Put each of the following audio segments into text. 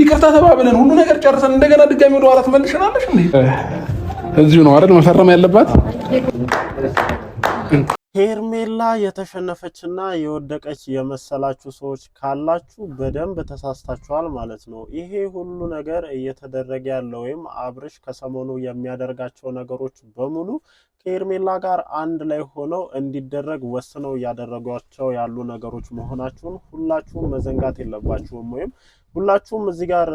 ይቅርታ ተባብለን ሁሉ ነገር ጨርሰን እንደገና ድጋሚ ወደ ኋላ ትመልሽናለሽ እንዴ? እዚሁ ነው አይደል መፈረም ያለባት። ሄርሜላ የተሸነፈችና የወደቀች የመሰላችሁ ሰዎች ካላችሁ በደንብ ተሳስታችኋል ማለት ነው። ይሄ ሁሉ ነገር እየተደረገ ያለው ወይም አብርሽ ከሰሞኑ የሚያደርጋቸው ነገሮች በሙሉ ከሄርሜላ ጋር አንድ ላይ ሆነው እንዲደረግ ወስነው እያደረጓቸው ያሉ ነገሮች መሆናችሁን ሁላችሁም መዘንጋት የለባችሁም። ወይም ሁላችሁም እዚህ ጋር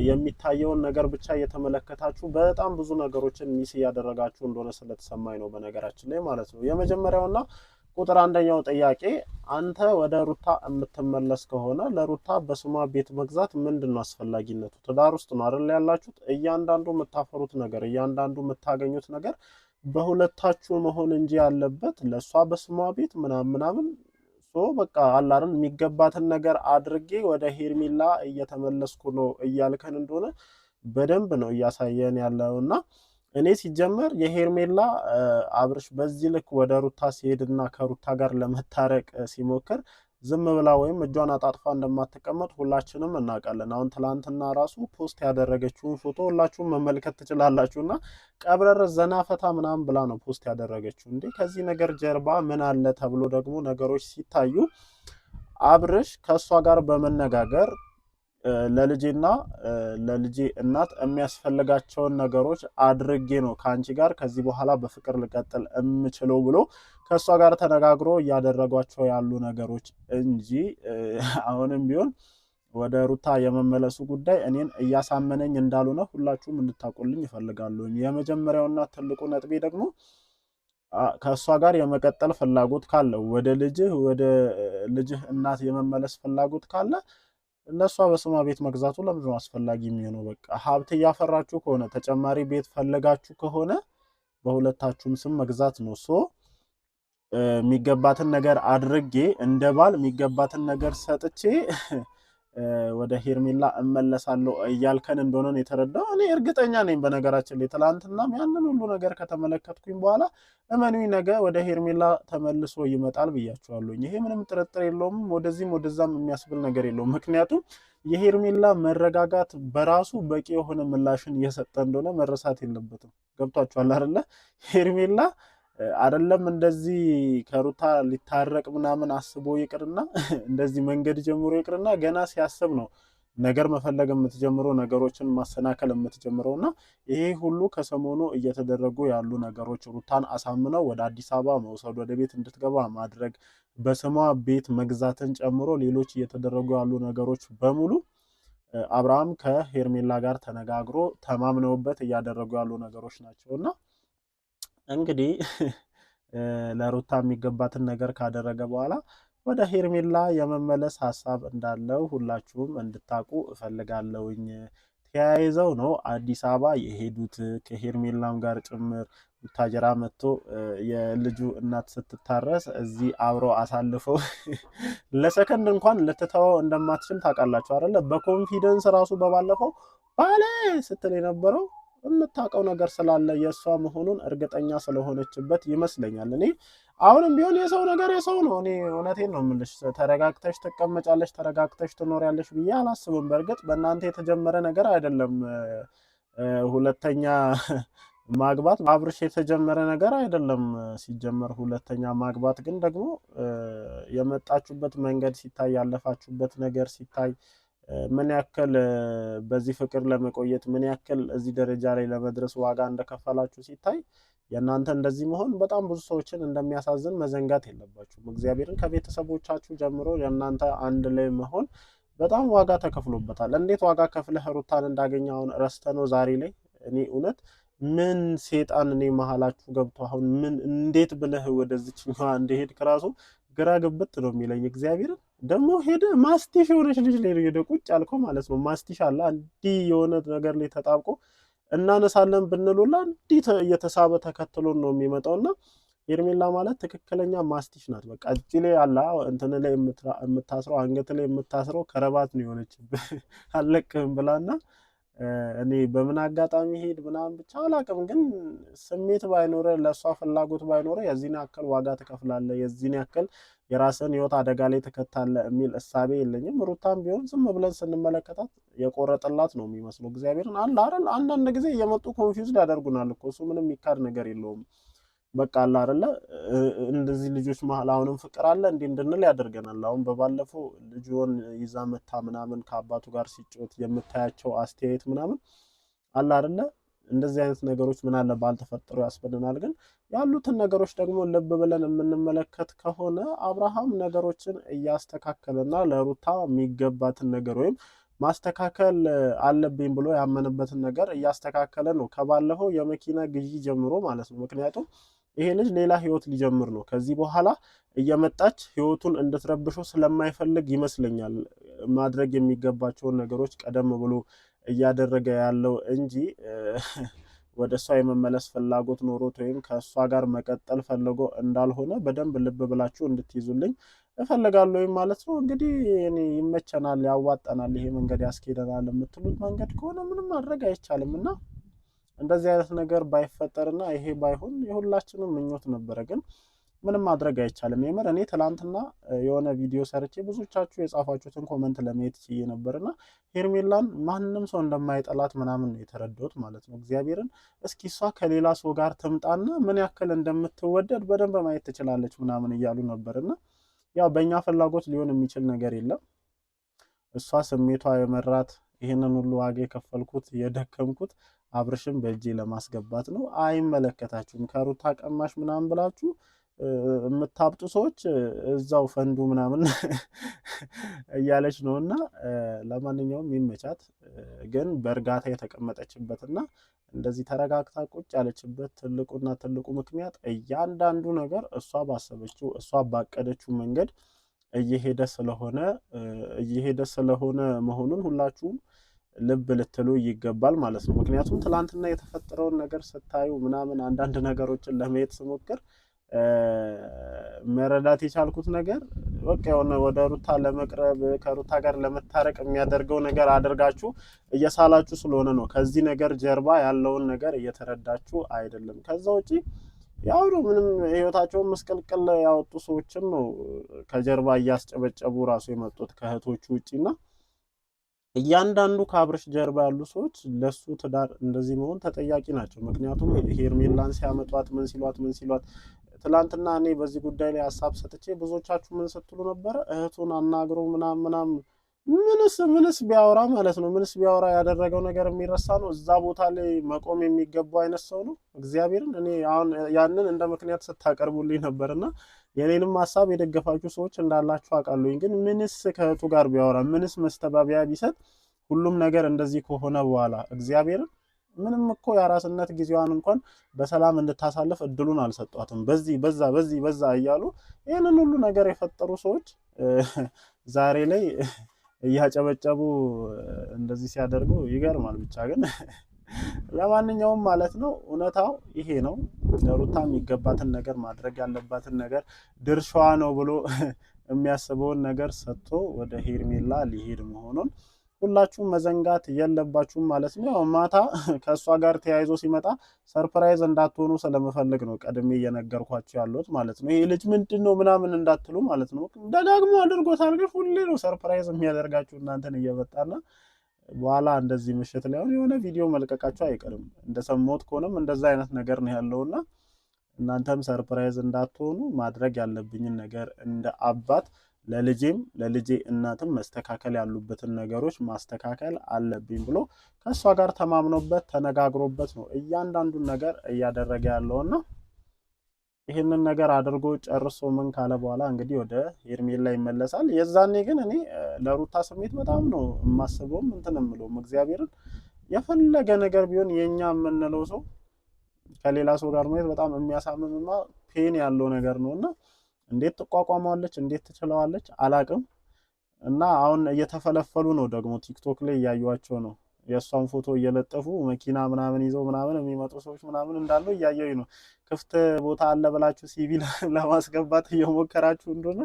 የሚታየውን ነገር ብቻ እየተመለከታችሁ በጣም ብዙ ነገሮችን ሚስ እያደረጋችሁ እንደሆነ ስለተሰማኝ ነው በነገራችን ላይ ማለት ነው። የመጀመሪያውና ቁጥር አንደኛው ጥያቄ አንተ ወደ ሩታ የምትመለስ ከሆነ ለሩታ በስሟ ቤት መግዛት ምንድነው አስፈላጊነቱ? ትዳር ውስጥ ነው አይደል ያላችሁት? እያንዳንዱ የምታፈሩት ነገር እያንዳንዱ የምታገኙት ነገር በሁለታችሁ መሆን እንጂ ያለበት ለሷ በስሟ ቤት ምናምን በቃ አለ አይደል የሚገባትን ነገር አድርጌ ወደ ሄርሜላ እየተመለስኩ ነው እያልከን እንደሆነ በደንብ ነው እያሳየን ያለውና እኔ ሲጀመር የሄርሜላ አብርሽ በዚህ ልክ ወደ ሩታ ሲሄድና ከሩታ ጋር ለመታረቅ ሲሞክር ዝም ብላ ወይም እጇን አጣጥፋ እንደማትቀመጥ ሁላችንም እናውቃለን። አሁን ትላንትና ራሱ ፖስት ያደረገችውን ፎቶ ሁላችሁም መመልከት ትችላላችሁና ቀብረር ዘናፈታ ምናምን ብላ ነው ፖስት ያደረገችው። እንዴ ከዚህ ነገር ጀርባ ምን አለ ተብሎ ደግሞ ነገሮች ሲታዩ አብርሽ ከሷ ጋር በመነጋገር ለልጄና ለልጄ እናት የሚያስፈልጋቸውን ነገሮች አድርጌ ነው ካንቺ ጋር ከዚህ በኋላ በፍቅር ልቀጥል የምችለው ብሎ ከሷ ጋር ተነጋግሮ እያደረጓቸው ያሉ ነገሮች እንጂ አሁንም ቢሆን ወደ ሩታ የመመለሱ ጉዳይ እኔን እያሳመነኝ እንዳልሆነ ሁላችሁም እንድታውቁልኝ ይፈልጋለሁ። የመጀመሪያውና ትልቁ ነጥቤ ደግሞ ከሷ ጋር የመቀጠል ፍላጎት ካለ ወደ ልጅህ እናት የመመለስ ፍላጎት ካለ ለሷ በስሟ ቤት መግዛቱ ለምንድን ነው አስፈላጊ የሚሆነው? በቃ ሀብት እያፈራችሁ ከሆነ ተጨማሪ ቤት ፈለጋችሁ ከሆነ በሁለታችሁም ስም መግዛት ነው። የሚገባትን ነገር አድርጌ እንደ ባል የሚገባትን ነገር ሰጥቼ ወደ ሄርሜላ እመለሳለሁ እያልከን እንደሆነ ነው የተረዳው። እኔ እርግጠኛ ነኝ በነገራችን ላይ ትላንትናም ያንን ሁሉ ነገር ከተመለከትኩኝ በኋላ እመኑኝ ነገ ወደ ሄርሜላ ተመልሶ ይመጣል ብያቸዋለሁ። ይሄ ምንም ጥርጥር የለውም። ወደዚህም ወደዛም የሚያስብል ነገር የለውም። ምክንያቱም የሄርሜላ መረጋጋት በራሱ በቂ የሆነ ምላሽን እየሰጠ እንደሆነ መረሳት የለበትም። ገብቷችኋል አይደለ? ሄርሜላ አይደለም እንደዚህ ከሩታ ሊታረቅ ምናምን አስቦ ይቅርና እንደዚህ መንገድ ጀምሮ ይቅርና ገና ሲያስብ ነው ነገር መፈለግ የምትጀምረው ነገሮችን ማሰናከል የምትጀምረውና ይሄ ሁሉ ከሰሞኑ እየተደረጉ ያሉ ነገሮች ሩታን አሳምነው ወደ አዲስ አበባ መውሰድ፣ ወደ ቤት እንድትገባ ማድረግ፣ በስሟ ቤት መግዛትን ጨምሮ ሌሎች እየተደረጉ ያሉ ነገሮች በሙሉ አብርሃም ከሄርሜላ ጋር ተነጋግሮ ተማምነውበት እያደረጉ ያሉ ነገሮች ናቸውና እንግዲህ ለሩታ የሚገባትን ነገር ካደረገ በኋላ ወደ ሄርሜላ የመመለስ ሀሳብ እንዳለው ሁላችሁም እንድታቁ እፈልጋለሁኝ። ተያይዘው ነው አዲስ አበባ የሄዱት ከሄርሜላም ጋር ጭምር ቡታጀራ መጥቶ የልጁ እናት ስትታረስ እዚህ አብረው አሳልፈው ለሰከንድ እንኳን ልትተወው እንደማትችል ታውቃላችሁ አይደለ? በኮንፊደንስ ራሱ በባለፈው ባለ ስትል የነበረው የምታውቀው ነገር ስላለ የእሷ መሆኑን እርግጠኛ ስለሆነችበት ይመስለኛል። እኔ አሁንም ቢሆን የሰው ነገር የሰው ነው። እኔ እውነቴን ነው የምልሽ። ተረጋግተሽ ትቀመጫለሽ፣ ተረጋግተሽ ትኖሪያለሽ ብዬ አላስብም። በእርግጥ በእናንተ የተጀመረ ነገር አይደለም። ሁለተኛ ማግባት አብርሽ የተጀመረ ነገር አይደለም። ሲጀመር ሁለተኛ ማግባት ግን ደግሞ የመጣችሁበት መንገድ ሲታይ፣ ያለፋችሁበት ነገር ሲታይ ምን ያክል በዚህ ፍቅር ለመቆየት ምን ያክል እዚህ ደረጃ ላይ ለመድረስ ዋጋ እንደከፈላችሁ ሲታይ የእናንተ እንደዚህ መሆን በጣም ብዙ ሰዎችን እንደሚያሳዝን መዘንጋት የለባችሁም። እግዚአብሔርን ከቤተሰቦቻችሁ ጀምሮ የእናንተ አንድ ላይ መሆን በጣም ዋጋ ተከፍሎበታል። እንዴት ዋጋ ከፍለህ ሩታን እንዳገኘ አሁን ረስተነው ዛሬ ላይ እኔ እውነት ምን ሴጣን እኔ መሀላችሁ ገብቶ አሁን ምን እንዴት ብለህ ወደዚችኛዋ እንደሄድ ከራሱ ግራ ግብት ነው የሚለኝ። እግዚአብሔርን ደግሞ ሄደ ማስቲሽ የሆነች ልጅ ላይ ሄደ ቁጭ አልከው ማለት ነው። ማስቲሽ አለ እንዲህ የሆነ ነገር ላይ ተጣብቆ እናነሳለን ብንሉላ እንዲህ እየተሳበ ተከትሎን ነው የሚመጣውና ሄርሜላ ማለት ትክክለኛ ማስቲሽ ናት። በቃ እጅ ላይ አላ እንትን ላይ የምታስረው አንገት ላይ የምታስረው ከረባት ነው የሆነችብህ አለቅህም ብላና እኔ በምን አጋጣሚ ሄድ ምናምን ብቻ አላውቅም። ግን ስሜት ባይኖረ ለሷ ፍላጎት ባይኖረ የዚህን ያክል ዋጋ ትከፍላለህ፣ የዚህን ያክል የራስን ህይወት አደጋ ላይ ትከታለህ የሚል እሳቤ የለኝም። ሩታም ቢሆን ዝም ብለን ስንመለከታት የቆረጠላት ነው የሚመስለው። እግዚአብሔርን አለ አይደል አንዳንድ ጊዜ እየመጡ ኮንፊውዝድ ያደርጉናል እኮ እሱ ምንም የሚካድ ነገር የለውም። በቃ አለ አይደለ እንደዚህ ልጆች መሀል አሁንም ፍቅር አለ እንዴ እንድንል ያደርገናል። አሁን በባለፈው ልጅን ይዛ መታ ምናምን ከአባቱ ጋር ሲጮት የምታያቸው አስተያየት ምናምን አለ አይደለ እንደዚህ አይነት ነገሮች ምን አለ ባልተፈጠሩ ያስፈልናል። ግን ያሉትን ነገሮች ደግሞ ልብ ብለን የምንመለከት ከሆነ አብርሃም ነገሮችን እያስተካከለና ለሩታ የሚገባትን ነገር ወይም ማስተካከል አለብኝ ብሎ ያመነበትን ነገር እያስተካከለ ነው። ከባለፈው የመኪና ግዢ ጀምሮ ማለት ነው። ምክንያቱም ይሄ ልጅ ሌላ ህይወት ሊጀምር ነው። ከዚህ በኋላ እየመጣች ህይወቱን እንድትረብሾ ስለማይፈልግ ይመስለኛል ማድረግ የሚገባቸውን ነገሮች ቀደም ብሎ እያደረገ ያለው እንጂ ወደ እሷ የመመለስ ፍላጎት ኖሮት ወይም ከእሷ ጋር መቀጠል ፈልጎ እንዳልሆነ በደንብ ልብ ብላችሁ እንድትይዙልኝ እፈልጋለሁ ማለት ነው። እንግዲህ እኔ ይመቸናል፣ ያዋጣናል፣ ይሄ መንገድ ያስኬደናል የምትሉት መንገድ ከሆነ ምንም ማድረግ አይቻልም እና እንደዚህ አይነት ነገር ባይፈጠርና ይሄ ባይሆን የሁላችንም ምኞት ነበረ። ግን ምንም ማድረግ አይቻልም። የምር እኔ ትላንትና የሆነ ቪዲዮ ሰርቼ ብዙዎቻችሁ የጻፋችሁትን ኮመንት ለማየት ችዬ ነበርና ሄርሜላን ማንም ሰው እንደማይጠላት ምናምን ነው የተረዳሁት ማለት ነው። እግዚአብሔርን እስኪ እሷ ከሌላ ሰው ጋር ትምጣና ምን ያክል እንደምትወደድ በደንብ ማየት ትችላለች ምናምን እያሉ ነበርና ያው በእኛ ፍላጎት ሊሆን የሚችል ነገር የለም። እሷ ስሜቷ የመራት ይህንን ሁሉ ዋጋ የከፈልኩት የደከምኩት አብርሽን በእጄ ለማስገባት ነው። አይመለከታችሁም። ከሩታ ቀማሽ ምናምን ብላችሁ የምታብጡ ሰዎች እዛው ፈንዱ ምናምን እያለች ነው። እና ለማንኛውም ይመቻት። ግን በእርጋታ የተቀመጠችበትና እንደዚህ ተረጋግታ ቁጭ ያለችበት ትልቁ ምክንያት እያንዳንዱ ነገር እሷ ባሰበችው እሷ ባቀደችው መንገድ እየሄደ ስለሆነ መሆኑን ሁላችሁም ልብ ልትሉ ይገባል ማለት ነው። ምክንያቱም ትላንትና የተፈጠረውን ነገር ስታዩ ምናምን አንዳንድ ነገሮችን ለማየት ስሞክር መረዳት የቻልኩት ነገር በቃ የሆነ ወደ ሩታ ለመቅረብ ከሩታ ጋር ለመታረቅ የሚያደርገው ነገር አድርጋችሁ እየሳላችሁ ስለሆነ ነው። ከዚህ ነገር ጀርባ ያለውን ነገር እየተረዳችሁ አይደለም። ከዛ ውጪ ያው ነው ምንም ህይወታቸውን መስቀልቅል ያወጡ ሰዎችን ነው ከጀርባ እያስጨበጨቡ ራሱ የመጡት ከእህቶቹ ውጪና እያንዳንዱ ከአብርሽ ጀርባ ያሉ ሰዎች ለሱ ትዳር እንደዚህ መሆን ተጠያቂ ናቸው። ምክንያቱም ሄርሜላን ሲያመጧት ምን ሲሏት ትላንትና እኔ በዚህ ጉዳይ ላይ ሀሳብ ሰጥቼ ብዙዎቻችሁ ምን ስትሉ ነበረ? እህቱን አናግሮ ምናምን ምንስ ቢያወራ ማለት ነው ምንስ ቢያወራ ያደረገው ነገር የሚረሳ ነው? እዛ ቦታ ላይ መቆም የሚገባው አይነት ሰው ነው። እግዚአብሔርን እኔ አሁን ያንን እንደ ምክንያት ስታቀርቡልኝ ነበርና የኔንም ሀሳብ የደገፋችሁ ሰዎች እንዳላችሁ አውቃለሁኝ። ግን ምንስ ከእህቱ ጋር ቢያወራ ምንስ መስተባበያ ቢሰጥ ሁሉም ነገር እንደዚህ ከሆነ በኋላ እግዚአብሔርን ምንም እኮ የአራስነት ጊዜዋን እንኳን በሰላም እንድታሳልፍ እድሉን አልሰጧትም። በዛ እያሉ ይህንን ሁሉ ነገር የፈጠሩ ሰዎች ዛሬ ላይ እያጨበጨቡ እንደዚህ ሲያደርጉ ይገርማል። ብቻ ግን ለማንኛውም ማለት ነው እውነታው ይሄ ነው። ለሩታ የሚገባትን ነገር ማድረግ ያለባትን ነገር ድርሻዋ ነው ብሎ የሚያስበውን ነገር ሰጥቶ ወደ ሄርሜላ ሊሄድ መሆኑን ሁላችሁም መዘንጋት የለባችሁም ማለት ነው። ያው ማታ ከእሷ ጋር ተያይዞ ሲመጣ ሰርፕራይዝ እንዳትሆኑ ስለምፈልግ ነው ቀድሜ እየነገርኳችሁ ያለሁት ማለት ነው። ይሄ ልጅ ምንድን ነው ምናምን እንዳትሉ ማለት ነው። ደጋግሞ አድርጎታል፣ ግን ሁሌ ነው ሰርፕራይዝ የሚያደርጋችሁ እናንተን እየመጣና በኋላ እንደዚህ ምሽት ላይ የሆነ ቪዲዮ መልቀቃችሁ አይቀርም። እንደሰማሁት ከሆነም እንደዛ አይነት ነገር ነው ያለውና እናንተም ሰርፕራይዝ እንዳትሆኑ ማድረግ ያለብኝን ነገር እንደ አባት ለልጄ እናትም መስተካከል ያሉበትን ነገሮች ማስተካከል አለብኝ ብሎ ከእሷ ጋር ተማምኖበት ተነጋግሮበት ነው እያንዳንዱን ነገር እያደረገ ያለውና ይህንን ነገር አድርጎ ጨርሶ ምን ካለ በኋላ እንግዲህ ወደ ሄርሜላ ይመለሳል። የዛኔ ግን እኔ ለሩታ ስሜት በጣም ነው የማስበውም እንትን የምለውም እግዚአብሔርን የፈለገ ነገር ቢሆን የኛ የምንለው ሰው ከሌላ ሰው ጋር ማየት በጣም የሚያሳምምና ፔን ያለው ነገር ነውና እንዴት ትቋቋማለች እንዴት ትችለዋለች አላቅም። እና አሁን እየተፈለፈሉ ነው ደግሞ ቲክቶክ ላይ እያዩዋቸው ነው የእሷን ፎቶ እየለጠፉ መኪና ምናምን ይዘው ምናምን የሚመጡ ሰዎች ምናምን እንዳሉ እያየሁኝ ነው። ክፍት ቦታ አለ ብላችሁ ሲቪ ለማስገባት እየሞከራችሁ እንደሆነ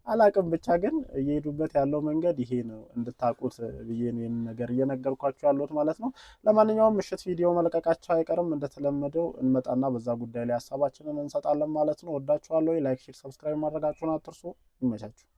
አላቅም። ብቻ ግን እየሄዱበት ያለው መንገድ ይሄ ነው እንድታቁት ብዬ ነው ይህን ነገር እየነገርኳችሁ ያለሁት ማለት ነው። ለማንኛውም ምሽት ቪዲዮ መልቀቃቸው አይቀርም። እንደተለመደው እንመጣና በዛ ጉዳይ ላይ ሀሳባችንን እንሰጣለን ማለት ነው። ወዳችኋለሁ። ላይክ፣ ሼር፣ ሰብስክራይብ ማድረጋችሁን አትርሱ። ይመቻችሁ።